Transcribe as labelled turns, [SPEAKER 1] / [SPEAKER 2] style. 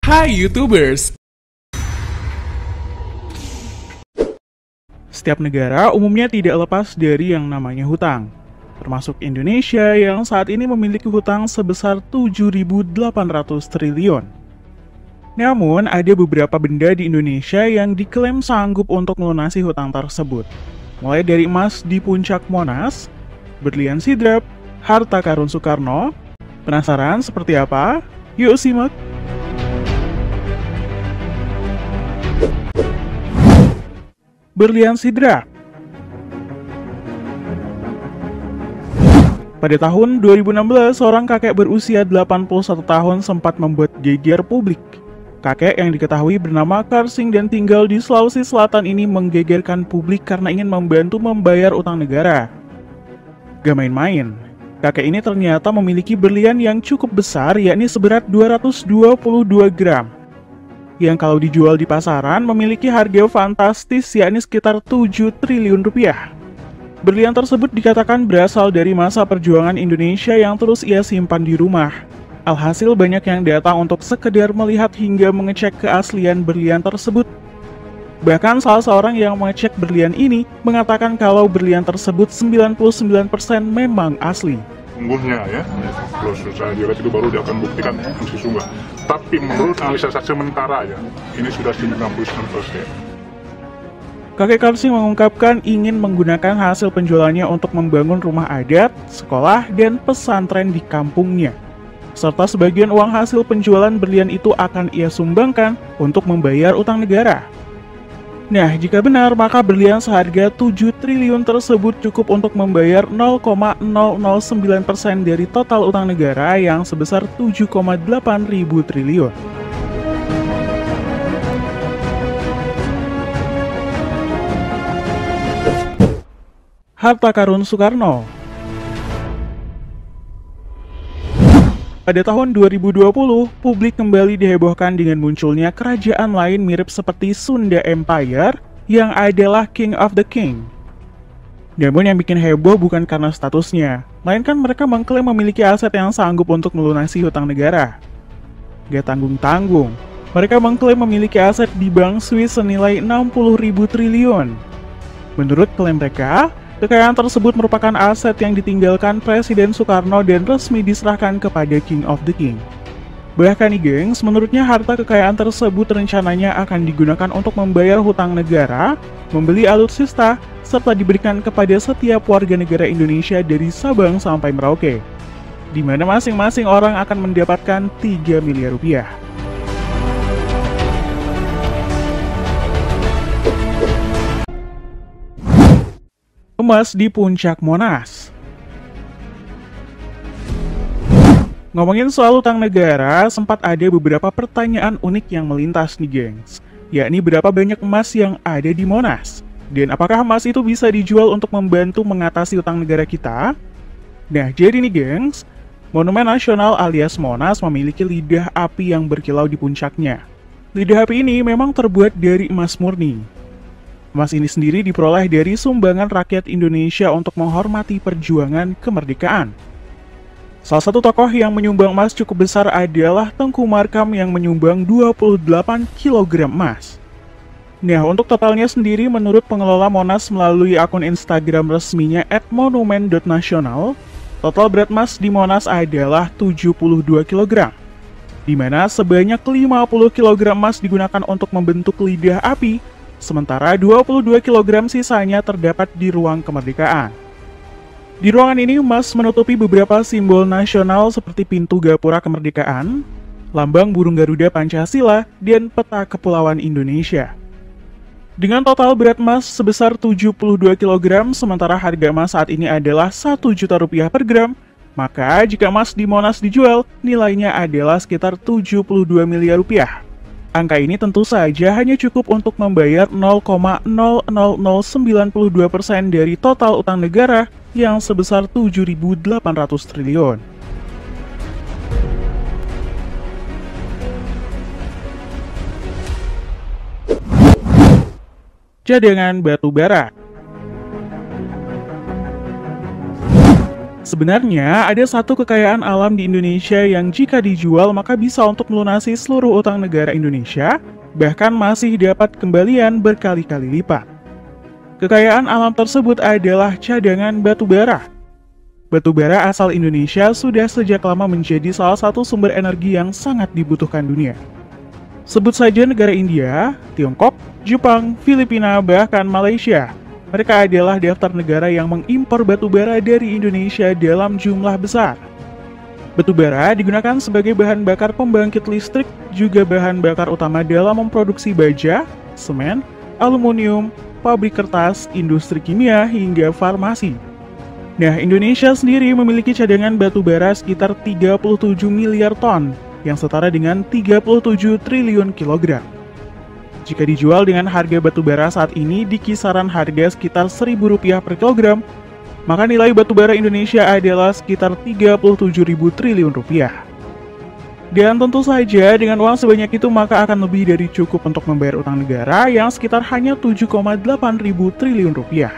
[SPEAKER 1] Hai YouTubers!
[SPEAKER 2] Setiap negara umumnya tidak lepas dari yang namanya hutang, termasuk Indonesia yang saat ini memiliki hutang sebesar 7.800 triliun. Namun, ada beberapa benda di Indonesia yang diklaim sanggup untuk melunasi hutang tersebut. Mulai dari emas di puncak Monas, berlian sidrap, harta karun Soekarno. Penasaran seperti apa? Yuk simak! Berlian sidrap. Pada tahun 2016, seorang kakek berusia 81 tahun sempat membuat geger publik. Kakek yang diketahui bernama Karsing dan tinggal di Sulawesi Selatan ini menggegerkan publik karena ingin membantu membayar utang negara. Gak main-main, kakek ini ternyata memiliki berlian yang cukup besar, yakni seberat 222 gram. Yang kalau dijual di pasaran memiliki harga fantastis, yakni sekitar 7 triliun rupiah. Berlian tersebut dikatakan berasal dari masa perjuangan Indonesia yang terus ia simpan di rumah. Alhasil banyak yang datang untuk sekedar melihat hingga mengecek keaslian berlian tersebut. Bahkan salah seorang yang mengecek berlian ini mengatakan kalau berlian tersebut 99% memang asli.
[SPEAKER 3] Sungguhnya ya, kalau susah dilihat itu baru dia akan buktikan masih sungguh. Tapi menurut analisa sementara ya, ini sudah 99%.
[SPEAKER 2] Kakek Karsing mengungkapkan ingin menggunakan hasil penjualannya untuk membangun rumah adat, sekolah, dan pesantren di kampungnya. Serta sebagian uang hasil penjualan berlian itu akan ia sumbangkan untuk membayar utang negara. Nah, jika benar, maka berlian seharga 7 triliun tersebut cukup untuk membayar 0,009% dari total utang negara yang sebesar 7,8 ribu triliun. Harta karun Soekarno. Pada tahun 2020, publik kembali dihebohkan dengan munculnya kerajaan lain mirip seperti Sunda Empire yang adalah King of the King. Namun yang bikin heboh bukan karena statusnya, melainkan mereka mengklaim memiliki aset yang sanggup untuk melunasi hutang negara. Gak tanggung-tanggung, mereka mengklaim memiliki aset di Bank Swiss senilai 60.000 triliun. Menurut klaim mereka, kekayaan tersebut merupakan aset yang ditinggalkan Presiden Soekarno dan resmi diserahkan kepada King of the King. Bahkan nih gengs, menurutnya harta kekayaan tersebut rencananya akan digunakan untuk membayar hutang negara, membeli alutsista, serta diberikan kepada setiap warga negara Indonesia dari Sabang sampai Merauke, di mana masing-masing orang akan mendapatkan 3 miliar rupiah. Emas di puncak Monas. Ngomongin soal utang negara, sempat ada beberapa pertanyaan unik yang melintas nih gengs, yakni berapa banyak emas yang ada di Monas, dan apakah emas itu bisa dijual untuk membantu mengatasi utang negara kita? Nah, jadi nih gengs, Monumen Nasional alias Monas memiliki lidah api yang berkilau di puncaknya. Lidah api ini memang terbuat dari emas murni. Emas ini sendiri diperoleh dari sumbangan rakyat Indonesia untuk menghormati perjuangan kemerdekaan. Salah satu tokoh yang menyumbang emas cukup besar adalah Tengku Markam yang menyumbang 28 kg emas. Nah, untuk totalnya sendiri menurut pengelola Monas melalui akun Instagram resminya @monumen.nasional, total berat emas di Monas adalah 72 kg. Di mana sebanyak 50 kg emas digunakan untuk membentuk lidah api, sementara 22 kg sisanya terdapat di ruang kemerdekaan. Di ruangan ini emas menutupi beberapa simbol nasional seperti pintu gapura kemerdekaan, lambang burung Garuda Pancasila, dan peta kepulauan Indonesia. Dengan total berat emas sebesar 72 kg, sementara harga emas saat ini adalah 1 juta rupiah per gram, maka jika emas di Monas dijual, nilainya adalah sekitar 72 miliar rupiah. Angka ini tentu saja hanya cukup untuk membayar 0,00092% dari total utang negara yang sebesar 7.800 triliun. Cadangan batu bara. Sebenarnya, ada satu kekayaan alam di Indonesia yang jika dijual maka bisa untuk melunasi seluruh utang negara Indonesia, bahkan masih dapat kembalian berkali-kali lipat. Kekayaan alam tersebut adalah cadangan batu bara. Batu bara asal Indonesia sudah sejak lama menjadi salah satu sumber energi yang sangat dibutuhkan dunia. Sebut saja negara India, Tiongkok, Jepang, Filipina, bahkan Malaysia. Mereka adalah daftar negara yang mengimpor batu bara dari Indonesia dalam jumlah besar. Batu bara digunakan sebagai bahan bakar pembangkit listrik, juga bahan bakar utama dalam memproduksi baja, semen, aluminium, pabrik kertas, industri kimia, hingga farmasi. Nah, Indonesia sendiri memiliki cadangan batu bara sekitar 37 miliar ton, yang setara dengan 37 triliun kilogram. Jika dijual dengan harga batu bara saat ini di kisaran harga sekitar Rp1.000 per kilogram, maka nilai batu bara Indonesia adalah sekitar 37.000 triliun rupiah. Dan tentu saja dengan uang sebanyak itu maka akan lebih dari cukup untuk membayar utang negara yang sekitar hanya 7,8 ribu triliun rupiah.